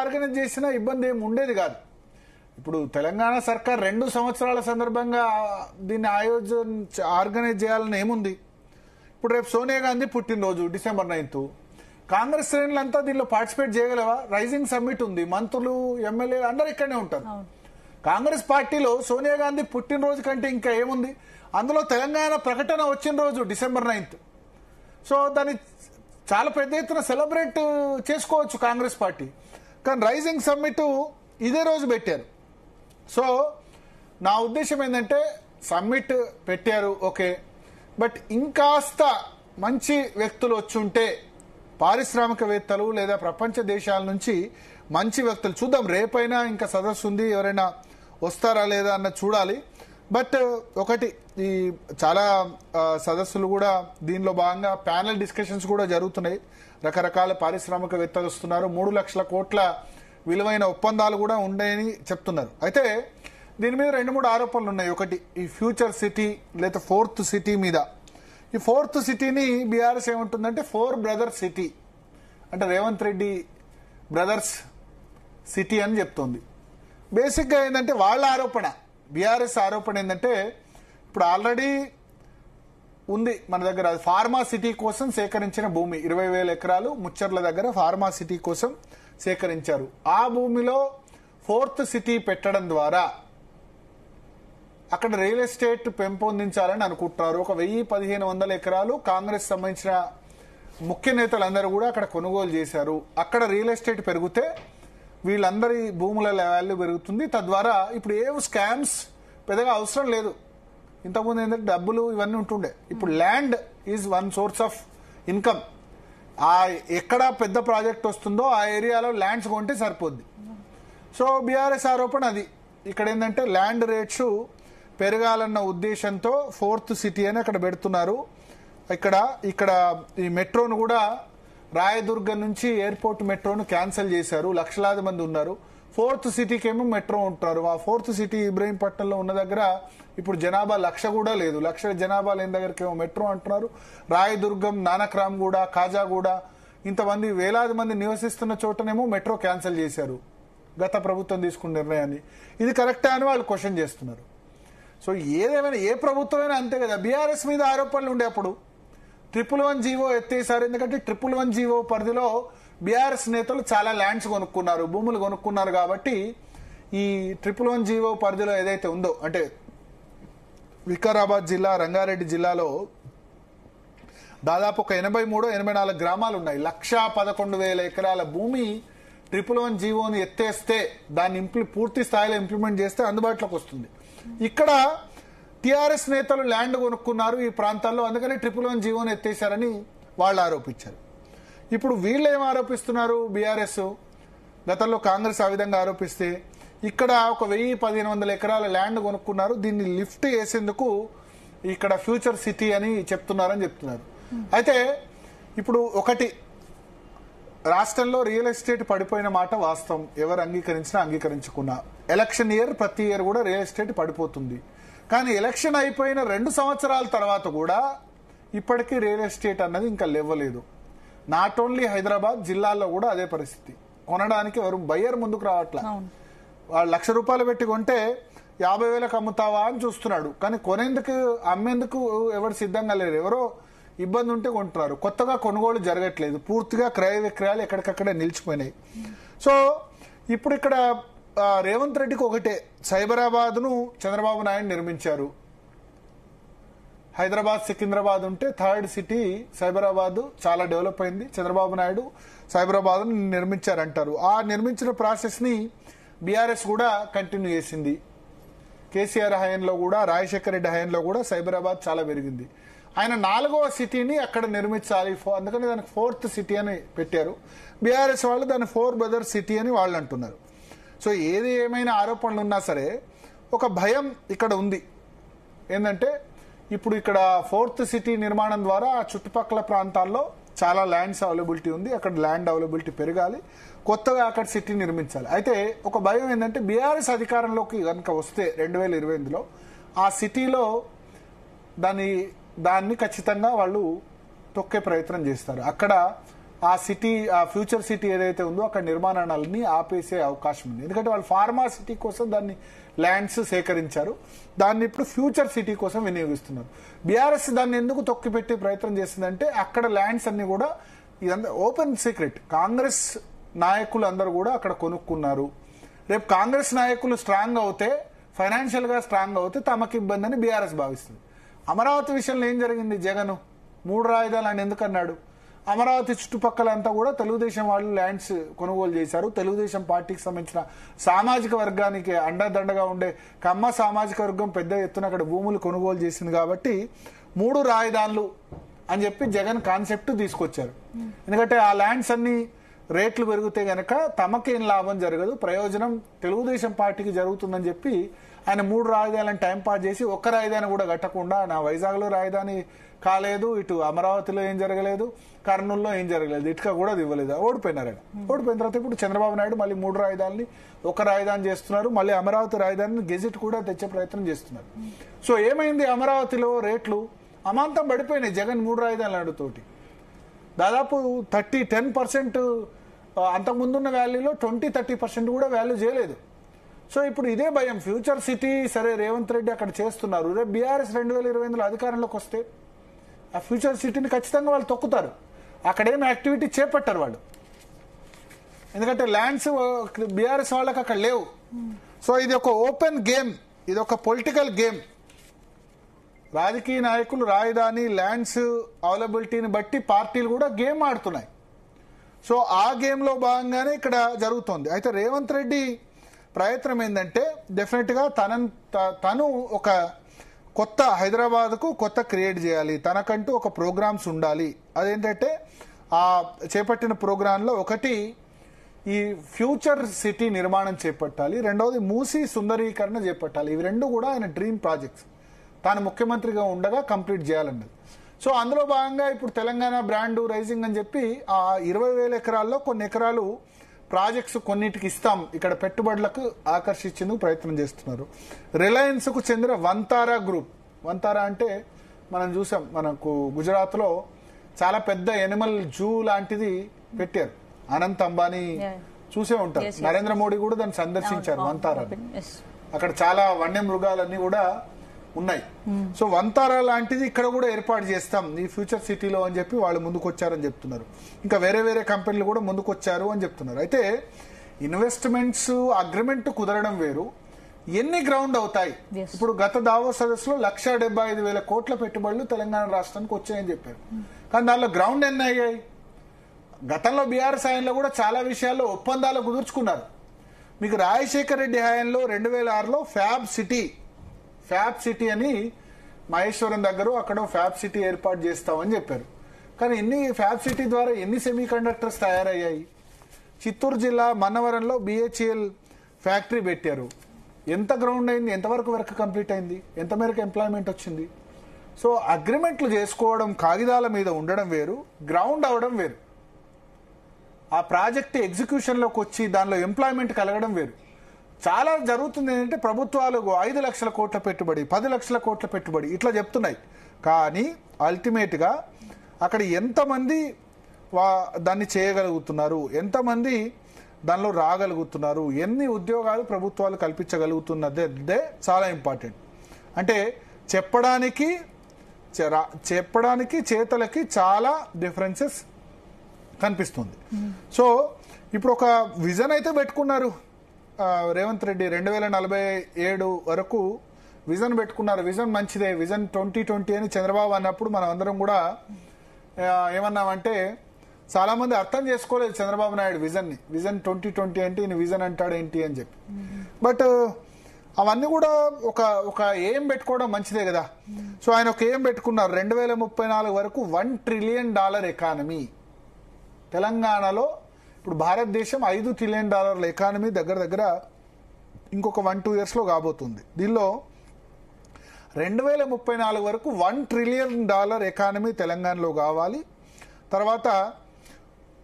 Organise చేసినా ఇబ్బంది ఏమి ఉండేది కాదు. ఇప్పుడు తెలంగాణ సర్కార్ 2 సంవత్సరాల సందర్భంగా దీన్ని ఆర్గనైజ్ చేయాలని ఏముంది. ఇప్పుడు రేపు సోనియా గాంధీ పుట్టినరోజు December 9th. కాంగ్రెస్ శ్రేణులంతా దీనిలో పార్టిసిపేట్ చేయగలవా? రైజింగ్ సమ్మిట్ ఉంది, మంత్రులు ఎమ్మెల్యేలు అందరూ ఇక్కడనే ఉంటారు. కాంగ్రెస్ పార్టీలో సోనియా గాంధీ పుట్టినరోజు కంటే ఇంకా ఏముంది? అందులో తెలంగాణ ప్రకటన వచ్చిన రోజు December 9th. సో దాన్ని చాలా పెద్ద ఎత్తున సెలబ్రేట్ చేసుకోవచ్చు కాంగ్రెస్ పార్టీ. కానీ రైజింగ్ సమ్మిట్ ఇదే రోజు పెట్టారు. సో నా ఉద్దేశం ఏంటంటే సమ్మిట్ పెట్టారు ఓకే, బట్ ఇంకాస్త మంచి వ్యక్తులు వచ్చుంటే, పారిశ్రామికవేత్తలు లేదా ప్రపంచ దేశాల నుంచి మంచి వ్యక్తులు చూద్దాం. రేపైనా ఇంకా సదస్సు ఉంది, ఎవరైనా వస్తారా లేదా అన్న చూడాలి. బట్ ఒకటి, ఈ చాలా సదస్సులు కూడా దీనిలో భాగంగా ప్యానెల్ డిస్కషన్స్ కూడా జరుగుతున్నాయి. రకరకాల పారిశ్రామికవేత్తలు వస్తున్నారు. 3 లక్షల కోట్ల విలువైన ఒప్పందాలు కూడా ఉన్నాయని చెప్తున్నారు. అయితే దీని మీద 2-3 ఆరోపణలు ఉన్నాయి. ఒకటి, ఈ ఫ్యూచర్ సిటీ లేదా 4th సిటీ మీద. ఈ 4th సిటీని బీఆర్ఎస్ ఏమంటుందంటే 4 బ్రదర్స్ సిటీ, అంటే రేవంత్ రెడ్డి బ్రదర్స్ సిటీ అని చెప్తోంది. బేసిక్గా ఏంటంటే వాళ్ళ ఆరోపణ, బీఆర్ఎస్ ఆరోపణ ఏంటంటే ఇప్పుడు ఆల్రెడీ ఉంది మన దగ్గర ఫార్మా సిటీ కోసం సేకరించిన భూమి 20,000 ఎకరాలు ముచ్చర్ల దగ్గర ఫార్మా సిటీ కోసం సేకరించారు. ఆ భూమిలో 4th సిటీ పెట్టడం ద్వారా అక్కడ రియల్ ఎస్టేట్ పెంపొందించాలని అనుకుంటున్నారు. ఒక 1000-1500 ఎకరాలు కాంగ్రెస్ సంబంధించిన ముఖ్య నేతలందరూ కూడా అక్కడ కొనుగోలు చేశారు. అక్కడ రియల్ ఎస్టేట్ పెరిగితే వీళ్ళందరి భూముల వాల్యూ పెరుగుతుంది. తద్వారా ఇప్పుడు ఏం స్కామ్స్ పెద్దగా అవసరం లేదు. ఇంతకుముందు ఏంటంటే డబ్బులు ఇవన్నీ ఉంటుండే. ఇప్పుడు land is one source of income. ఆ ఎక్కడ పెద్ద ప్రాజెక్ట్ వస్తుందో ఆ ఏరియాలో ల్యాండ్స్ కొంటే సరిపోద్ది. సో బీఆర్ఎస్ ఆరోపణ అది. ఇక్కడ ఏంటంటే ల్యాండ్ రేట్స్ పెరగాలన్న ఉద్దేశంతో 4th సిటీ అని అక్కడ పెడుతున్నారు. ఇక్కడ ఈ మెట్రోను కూడా రాయదుర్గం నుంచి ఎయిర్పోర్ట్ మెట్రోను క్యాన్సిల్ చేశారు. లక్షలాది మంది ఉన్నారు. 4th సిటీకి ఏమో మెట్రో ఉంటున్నారు. ఆ 4th సిటీ ఇబ్రహీంపట్నంలో ఉన్న దగ్గర ఇప్పుడు జనాభా 1,00,000 కూడా లేదు. 1,00,000 జనాభా లేని దగ్గరికి ఏమో మెట్రో అంటున్నారు. రాయదుర్గం, నానక్రామ్గూడ, కాజాగూడ ఇంతమంది వేలాది మంది నివసిస్తున్న చోటనేమో మెట్రో క్యాన్సిల్ చేశారు గత ప్రభుత్వం తీసుకున్న నిర్ణయాన్ని. ఇది కరెక్టా అని వాళ్ళు క్వశ్చన్ చేస్తున్నారు. సో ఏదేమైనా ఏ ప్రభుత్వమైనా అంతే కదా. బీఆర్ఎస్ మీద ఆరోపణలు ఉండే అప్పుడు 111 జీవో ఎత్తేసారు. ఎందుకంటే 111 జీవో పరిధిలో బీఆర్ఎస్ నేతలు చాలా ల్యాండ్స్ కొనుక్కున్నారు, భూములు కొనుక్కున్నారు. కాబట్టి ఈ 111 జీవో పరిధిలో ఏదైతే ఉందో, అంటే వికారాబాద్ జిల్లా, రంగారెడ్డి జిల్లాలో దాదాపు ఒక 83-84 గ్రామాలు ఉన్నాయి. 111,000 ఎకరాల భూమి 111 జీవోని ఎత్తేస్తే దాన్ని పూర్తి స్థాయిలో ఇంప్లిమెంట్ చేస్తే అందుబాటులోకి వస్తుంది. ఇక్కడ టీఆర్ఎస్ నేతలు ల్యాండ్ కొనుక్కున్నారు ఈ ప్రాంతాల్లో, అందుకని 111 జీవోని ఎత్తేశారని వాళ్ళు ఆరోపించారు. ఇప్పుడు వీళ్ళు ఏం ఆరోపిస్తున్నారు? బీఆర్ఎస్ గతంలో కాంగ్రెస్ ఆ విధంగా ఆరోపిస్తే ఇక్కడ ఒక 1000-1500 ఎకరాల ల్యాండ్ కొనుక్కున్నారు, దీన్ని లిఫ్ట్ చేసేందుకు ఇక్కడ ఫ్యూచర్ సిటీ అని చెప్తున్నారని చెప్తున్నారు. అయితే ఇప్పుడు ఒకటి, రాష్ట్రంలో రియల్ ఎస్టేట్ పడిపోయిన మాట వాస్తవం. ఎవరు అంగీకరించినా అంగీకరించుకున్నా ఎలక్షన్ ఇయర్ ప్రతి ఇయర్ కూడా రియల్ ఎస్టేట్ పడిపోతుంది. కానీ ఎలక్షన్ అయిపోయిన 2 సంవత్సరాల తర్వాత కూడా ఇప్పటికీ రియల్ ఎస్టేట్ అన్నది ఇంకా లేవలేదు. నాట్ ఓన్లీ హైదరాబాద్, జిల్లాల్లో కూడా అదే పరిస్థితి. కొనడానికి ఎవరు బయ్యర్ ముందుకు రావట్లా. వాళ్ళు ₹1,00,000 పెట్టి కొంటే 50,000కు అమ్ముతావా అని చూస్తున్నాడు. కానీ కొనేందుకు, అమ్మేందుకు ఎవరు సిద్ధంగా లేరు. ఎవరో ఇబ్బంది ఉంటే కొంటున్నారు. కొత్తగా కొనుగోలు జరగట్లేదు. పూర్తిగా క్రయ విక్రయాలు ఎక్కడికక్కడే నిలిచిపోయినాయి. సో ఇప్పుడు ఇక్కడ రేవంత్ రెడ్డికి ఒకటే, సైబరాబాద్ను చంద్రబాబు నాయుడు నిర్మించారు. హైదరాబాద్, సికింద్రాబాద్ ఉంటే 3rd సిటీ సైబరాబాద్ చాలా డెవలప్ అయింది. చంద్రబాబు నాయుడు సైబరాబాద్ నిర్మించారంటారు. ఆ నిర్మించిన ప్రాసెస్ ని బీఆర్ఎస్ కూడా కంటిన్యూ చేసింది. కేసీఆర్ హయాంలో కూడా, రాజశేఖర రెడ్డి హయాంలో కూడా సైబరాబాద్ చాలా పెరిగింది. ఆయన 4వ సిటీని అక్కడ నిర్మించాలి, అందుకని దానికి 4th సిటీ అని పెట్టారు. బీఆర్ఎస్ వాళ్ళు దాన్ని 4 బ్రదర్స్ సిటీ అని వాళ్ళు అంటున్నారు. సో ఏది ఏమైనా ఆరోపణలు ఉన్నా సరే ఒక భయం ఇక్కడ ఉంది. ఏంటంటే ఇప్పుడు ఇక్కడ 4th సిటీ నిర్మాణం ద్వారా ఆ చుట్టుపక్కల ప్రాంతాల్లో చాలా ల్యాండ్స్ అవైలబిలిటీ ఉంది. అక్కడ ల్యాండ్ అవైలబిలిటీ పెరగాలి, కొత్తగా అక్కడ సిటీ నిర్మించాలి. అయితే ఒక భయం ఏంటంటే బీఆర్ఎస్ అధికారంలోకి కనుక వస్తే 2028లో ఆ సిటీలో దాన్ని ఖచ్చితంగా వాళ్ళు తొక్కే ప్రయత్నం చేస్తారు. అక్కడ ఆ సిటీ, ఆ ఫ్యూచర్ సిటీ ఏదైతే ఉందో అక్కడ నిర్మాణాలన్నీ ఆపేసే అవకాశం ఉంది. ఎందుకంటే వాళ్ళు ఫార్మా సిటీ కోసం దాన్ని ల్యాండ్స్ సేకరించారు, దాన్ని ఇప్పుడు ఫ్యూచర్ సిటీ కోసం వినియోగిస్తున్నారు. బీఆర్ఎస్ దాన్ని ఎందుకు తొక్కిపెట్టే ప్రయత్నం చేసిందంటే అక్కడ ల్యాండ్స్ అన్ని కూడా, ఇదంతా ఓపెన్ సీక్రెట్, కాంగ్రెస్ నాయకులు అందరూ కూడా అక్కడ కొనుక్కున్నారు. రేపు కాంగ్రెస్ నాయకులు స్ట్రాంగ్ అవుతే, ఫైనాన్షియల్ గా స్ట్రాంగ్ అవుతే తమకు ఇబ్బంది అని బీఆర్ఎస్ భావిస్తుంది. అమరావతి విషయంలో ఏం జరిగింది? జగన్ 3 రాజధానులు అని ఎందుకు అన్నాడు? అమరావతి చుట్టుపక్కలంతా కూడా తెలుగుదేశం వాళ్ళు ల్యాండ్స్ కొనుగోలు చేశారు. తెలుగుదేశం పార్టీకి సంబంధించిన సామాజిక వర్గానికి అండదండగా ఉండే కమ్మ సామాజిక వర్గం పెద్ద ఎత్తున అక్కడ భూములు కొనుగోలు చేసింది కాబట్టి 3 రాజధానులు అని చెప్పి జగన్ కాన్సెప్ట్ తీసుకొచ్చారు. ఎందుకంటే ఆ ల్యాండ్స్ అన్ని రేట్లు పెరిగితే గనక తమకేం లాభం జరగదు, ప్రయోజనం తెలుగుదేశం పార్టీకి జరుగుతుందని చెప్పి ఆయన 3 రాజధానులను టైం పాస్ చేసి ఒక్క రాజధాని కూడా కట్టకుండా, నా వైజాగ్లో రాజధాని కాలేదు, ఇటు అమరావతిలో ఏం జరగలేదు, కర్నూలులో ఏం జరగలేదు, ఇటుక కూడా ఇవ్వలేదు, ఓడిపోయినారు. ఓడిపోయిన తర్వాత ఇప్పుడు చంద్రబాబు నాయుడు మళ్ళీ 3 రాజధానిని ఒక రాజధాని చేస్తున్నారు. మళ్ళీ అమరావతి రాజధానిని గెజిట్ కూడా తెచ్చే ప్రయత్నం చేస్తున్నారు. సో ఏమైంది? అమరావతిలో రేట్లు అమాంతం పడిపోయినాయి జగన్ 3 రాజధానులతోటి. దాదాపు 10% అంతకుముందున్న వాల్యూలో 20-30% కూడా వాల్యూ చేయలేదు. సో ఇప్పుడు ఇదే భయం, ఫ్యూచర్ సిటీ సరే రేవంత్ రెడ్డి అక్కడ చేస్తున్నారు, రేపు బీఆర్ఎస్ 2028లో అధికారంలోకి వస్తే ఆ ఫ్యూచర్ సిటీని ఖచ్చితంగా వాళ్ళు తొక్కుతారు, అక్కడేం యాక్టివిటీ చేపట్టారు వాళ్ళు. ఎందుకంటే ల్యాండ్స్ బీఆర్ఎస్ వాళ్ళకి అక్కడ లేవు. సో ఇది ఒక ఓపెన్ గేమ్, ఇది ఒక పొలిటికల్ గేమ్. రాజకీయ నాయకులు రాజధాని ల్యాండ్స్ అవైలబిలిటీని బట్టి పార్టీలు కూడా గేమ్ ఆడుతున్నాయి. సో ఆ గేమ్లో భాగంగానే ఇక్కడ జరుగుతోంది. అయితే రేవంత్ రెడ్డి ప్రయత్నం ఏంటంటే డెఫినెట్ గా తను ఒక కొత్త హైదరాబాద్కు కొత్త క్రియేట్ చేయాలి, తనకంటూ ఒక ప్రోగ్రామ్స్ ఉండాలి. అదేంటంటే ఆ చేపట్టిన ప్రోగ్రాంలో ఒకటి ఈ ఫ్యూచర్ సిటీ నిర్మాణం చేపట్టాలి, రెండవది మూసీ సుందరీకరణ చేపట్టాలి. ఇవి రెండు కూడా ఆయన డ్రీమ్ ప్రాజెక్ట్స్, తాను ముఖ్యమంత్రిగా ఉండగా కంప్లీట్ చేయాలన్నది. సో అందులో భాగంగా ఇప్పుడు తెలంగాణ బ్రాండ్ రైజింగ్ అని చెప్పి ఆ 20,000 ఎకరాల్లో కొన్ని ఎకరాలు ప్రాజెక్ట్స్ కొన్నిటికి ఇస్తాం, ఇక్కడ పెట్టుబడులకు ఆకర్షించేందుకు ప్రయత్నం చేస్తున్నారు. రిలయన్స్ కు చెందిన వంతారా గ్రూప్, వంతారా అంటే మనం చూసాం, మనకు గుజరాత్ లో చాలా పెద్ద ఎనిమల్ జూ లాంటిది పెట్టారు, అనంత్ అంబానీ చూసే ఉంటారు, నరేంద్ర మోడీ కూడా దాన్ని సందర్శించారు వంతారా. అక్కడ చాలా వన్య మృగాలన్నీ కూడా ఉన్నాయి. సో వంతారా లాంటిది ఇక్కడ కూడా ఏర్పాటు చేస్తాం ఈ ఫ్యూచర్ సిటీలో అని చెప్పి వాళ్ళు ముందుకు వచ్చారని చెప్తున్నారు. ఇంకా వేరే వేరే కంపెనీలు కూడా ముందుకు వచ్చారు అని చెప్తున్నారు. అయితే ఇన్వెస్ట్మెంట్స్ అగ్రిమెంట్ కుదరడం వేరు, ఎన్ని గ్రౌండ్ అవుతాయి. ఇప్పుడు గత దావోస్ సదస్సులో 1,75,000 కోట్ల పెట్టుబడులు తెలంగాణ రాష్ట్రానికి వచ్చాయని చెప్పారు. కానీ దానిలో గ్రౌండ్ ఎన్ని అయ్యాయి? గతంలో బీఆర్ఎస్ హయాంలో కూడా చాలా విషయాల్లో ఒప్పందాలు కుదుర్చుకున్నారు. మీకు రాజశేఖర రెడ్డి హయాంలో 2006లో ఫ్యాబ్ సిటీ అని మహేశ్వరం దగ్గర అక్కడ ఫ్యాబ్ సిటీ ఏర్పాటు చేస్తామని చెప్పారు. కానీ ఫ్యాబ్ సిటీ ద్వారా ఎన్ని సెమీ కండక్టర్స్ తయారయ్యాయి? చిత్తూరు జిల్లా మన్నవరంలో BHEL ఫ్యాక్టరీ పెట్టారు, ఎంత గ్రౌండ్ అయింది, ఎంతవరకు వర్క్ కంప్లీట్ అయింది, ఎంత మేరకు ఎంప్లాయ్మెంట్ వచ్చింది? సో అగ్రిమెంట్లు చేసుకోవడం కాగితాల మీద ఉండడం వేరు, గ్రౌండ్ అవడం వేరు. ఆ ప్రాజెక్ట్ ఎగ్జిక్యూషన్లోకి వచ్చి దానిలో ఎంప్లాయ్మెంట్ కలగడం వేరు. చాలా జరుగుతుంది ఏంటంటే ప్రభుత్వాలు 5 లక్షల కోట్ల పెట్టుబడి, 10 లక్షల కోట్ల పెట్టుబడి ఇట్లా చెప్తున్నాయి. కానీ అల్టిమేట్ గా అక్కడ ఎంతమంది దాన్ని చేయగలుగుతున్నారు, ఎంతమంది దానిలో రాగలుగుతున్నారు, ఎన్ని ఉద్యోగాలు ప్రభుత్వాలు కల్పించగలుగుతున్నదే చాలా ఇంపార్టెంట్. అంటే చెప్పడానికి చేతలకి చాలా డిఫరెన్సెస్ కనిపిస్తుంది. సో ఇప్పుడు ఒక విజన్ అయితే పెట్టుకున్నారు రేవంత్ రెడ్డి, 2047 వరకు విజన్ పెట్టుకున్నారు. విజన్ మంచిదే, విజన్ 2020 అని చంద్రబాబు అన్నప్పుడు మనం అందరం కూడా ఏమన్నామంటే చాలా మంది అర్థం చేసుకోలేదు చంద్రబాబు నాయుడు విజన్ 2020 అంటే ఈయన విజన్ అంటాడు ఏంటి అని చెప్పి. బట్ అవన్నీ కూడా ఒక ఏం పెట్టుకోవడం మంచిదే కదా. సో ఆయన ఒక ఏం పెట్టుకున్నారు, 2034 వరకు $1 ట్రిలియన్ ఎకానమీ. తెలంగాణలో ఇప్పుడు భారతదేశం $5 ట్రిలియన్ ఎకానమీ దగ్గర ఇంకొక 1-2 years లో కాబోతుంది. దీనిలో 2034 వరకు $1 ట్రిలియన్ ఎకానమీ తెలంగాణలో కావాలి. తర్వాత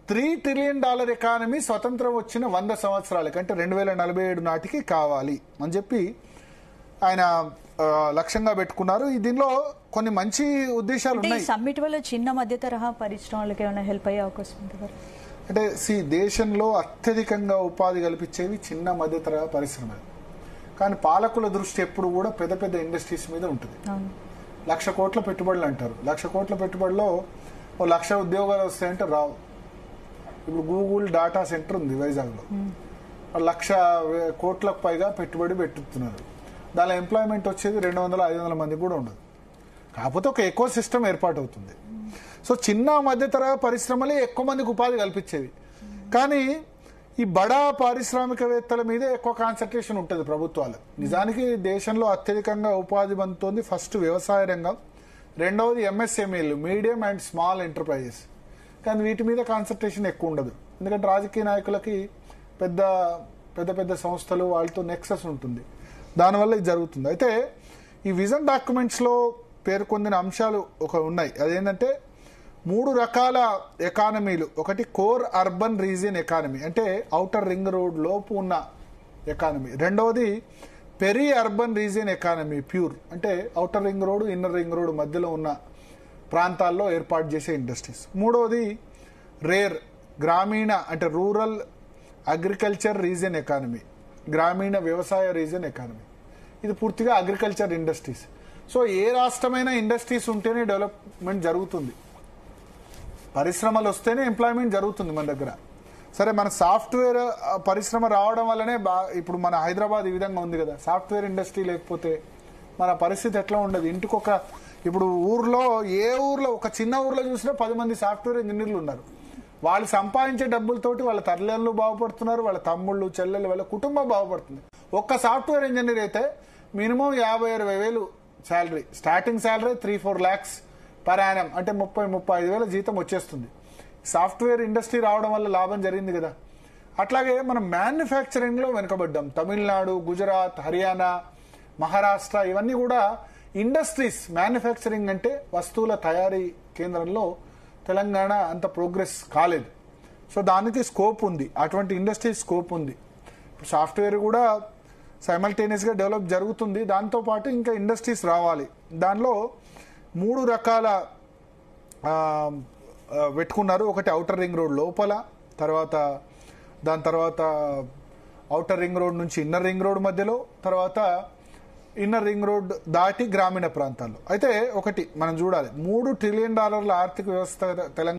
$3 ట్రిలియన్ ఎకానమీ స్వతంత్రం వచ్చిన 100 సంవత్సరాలకి అంటే 2047 నాటికి కావాలి అని చెప్పి ఆయన లక్ష్యంగా పెట్టుకున్నారు. దీనిలో కొన్ని మంచి ఉద్దేశాలు ఉన్నాయి. సమ్మిట్ వల్ల చిన్న మధ్య తరహా పరిశ్రమలకు ఏమైనా హెల్ప్ అయ్యే అవకాశం ఉంటుంది అంటే దేశంలో అత్యధికంగా ఉపాధి కల్పించేవి చిన్న మధ్య తరహా పరిశ్రమలు. కానీ పాలకుల దృష్టి ఎప్పుడు కూడా పెద్ద పెద్ద ఇండస్ట్రీస్ మీద ఉంటుంది. 1,00,000 కోట్ల పెట్టుబడులు అంటారు. 1,00,000 కోట్ల పెట్టుబడిలో 1,00,000 ఉద్యోగాలు వస్తాయంటే రావు. ఇప్పుడు గూగుల్ డాటా సెంటర్ ఉంది వైజాగ్లో, 1,00,000 కోట్లకు పైగా పెట్టుబడి పెట్టుతున్నారు. దానిలో ఎంప్లాయ్మెంట్ వచ్చేది 200-500 మంది కూడా ఉండదు. కాకపోతే ఒక ఎకో సిస్టమ్ ఏర్పాటు అవుతుంది. సో చిన్న మధ్య తరహా పరిశ్రమలే ఎక్కువ మందికి ఉపాధి కల్పించేవి. కానీ ఈ బడా పారిశ్రామికవేత్తల మీదే ఎక్కువ కాన్సన్ట్రేషన్ ఉంటుంది ప్రభుత్వాలు. నిజానికి దేశంలో అత్యధికంగా ఉపాధి పొందుతోంది ఫస్ట్ వ్యవసాయ రంగం, రెండవది ఎంఎస్ఎంఈలు, మీడియం అండ్ స్మాల్ ఎంటర్ప్రైజెస్. కానీ వీటి మీద కాన్సన్ట్రేషన్ ఎక్కువ ఉండదు. ఎందుకంటే రాజకీయ నాయకులకి పెద్ద పెద్ద పెద్ద సంస్థలు వాళ్ళతో నెక్సస్ ఉంటుంది. దానివల్ల ఇది జరుగుతుంది. అయితే ఈ విజన్ డాక్యుమెంట్స్లో పేర్కొందిన అంశాలు ఉన్నాయి. అదేంటంటే 3 రకాల ఎకానమీలు. ఒకటి కోర్ అర్బన్ రీజియన్ ఎకానమీ, అంటే ఔటర్ రింగ్ రోడ్ లోపు ఉన్న ఎకానమీ. రెండవది peri urban region economy, pure, అంటే outer ring road inner ring road మధ్యలో ఉన్న ప్రాంతాల్లో ఏర్పాటు చేసే ఇండస్ట్రీస్. మూడవది రేర్ గ్రామీణ, అంటే రూరల్ అగ్రికల్చర్ రీజియన్ ఎకానమీ, గ్రామీణ వ్యవసాయ రీజియన్ ఎకానమీ. ఇది పూర్తిగా అగ్రికల్చర్ ఇండస్ట్రీస్. సో ఏ రాష్ట్రమైనా ఇండస్ట్రీస్ ఉంటేనే డెవలప్మెంట్ జరుగుతుంది, పరిశ్రమలు వస్తేనే ఎంప్లాయ్మెంట్ జరుగుతుంది మన దగ్గర. సరే, మన సాఫ్ట్వేర్ పరిశ్రమ రావడం వల్లనే ఇప్పుడు మన హైదరాబాద్ ఈ విధంగా ఉంది కదా. సాఫ్ట్వేర్ ఇండస్ట్రీ లేకపోతే మన పరిస్థితి ఎట్లా ఉండదు. ఇంటికొక, ఇప్పుడు ఏ ఊర్లో ఒక చిన్న ఊర్లో చూసినా 10 మంది సాఫ్ట్వేర్ ఇంజనీర్లు ఉన్నారు. వాళ్ళు సంపాదించే డబ్బులతోటి వాళ్ళ తల్లిదండ్రులు బాగుపడుతున్నారు, వాళ్ళ తమ్ముళ్ళు చెల్లెళ్ళు, వాళ్ళ కుటుంబం బాగుపడుతుంది. ఒక్క సాఫ్ట్వేర్ ఇంజనీర్ అయితే మినిమం 50-60 వేలు salary, starting salary 3-4 lakhs per annum, అంటే 30-35 వేల జీతం వచ్చేస్తుంది. సాఫ్ట్వేర్ ఇండస్ట్రీ రావడం వల్ల లాభం జరిగింది కదా. అట్లాగే మనం మ్యానుఫ్యాక్చరింగ్లో వెనుకబడ్డాం. తమిళనాడు, గుజరాత్, హర్యానా, మహారాష్ట్ర ఇవన్నీ కూడా ఇండస్ట్రీస్, మ్యానుఫ్యాక్చరింగ్ అంటే వస్తువుల తయారీ కేంద్రంలో తెలంగాణ అంత ప్రోగ్రెస్ కాలేదు. సో దానికి స్కోప్ ఉంది, అటువంటి ఇండస్ట్రీ స్కోప్ ఉంది. ఇప్పుడు సాఫ్ట్వేర్ కూడా సైమల్టేనియస్గా డెవలప్ జరుగుతుంది. దాంతోపాటు ఇంకా ఇండస్ట్రీస్ రావాలి. దానిలో 3 రకాల పెట్టుకున్నారు. ఒకటి ఔటర్ రింగ్ రోడ్ లోపల, దాని తర్వాత ఔటర్ రింగ్ రోడ్ నుంచి ఇన్నర్ రింగ్ రోడ్ మధ్యలో, తర్వాత ఇన్నర్ రింగ్ రోడ్ దాటి గ్రామీణ ప్రాంతాల్లో. అయితే ఒకటి మనం చూడాలి, $3 ట్రిలియన్ ఆర్థిక వ్యవస్థ తెలంగాణ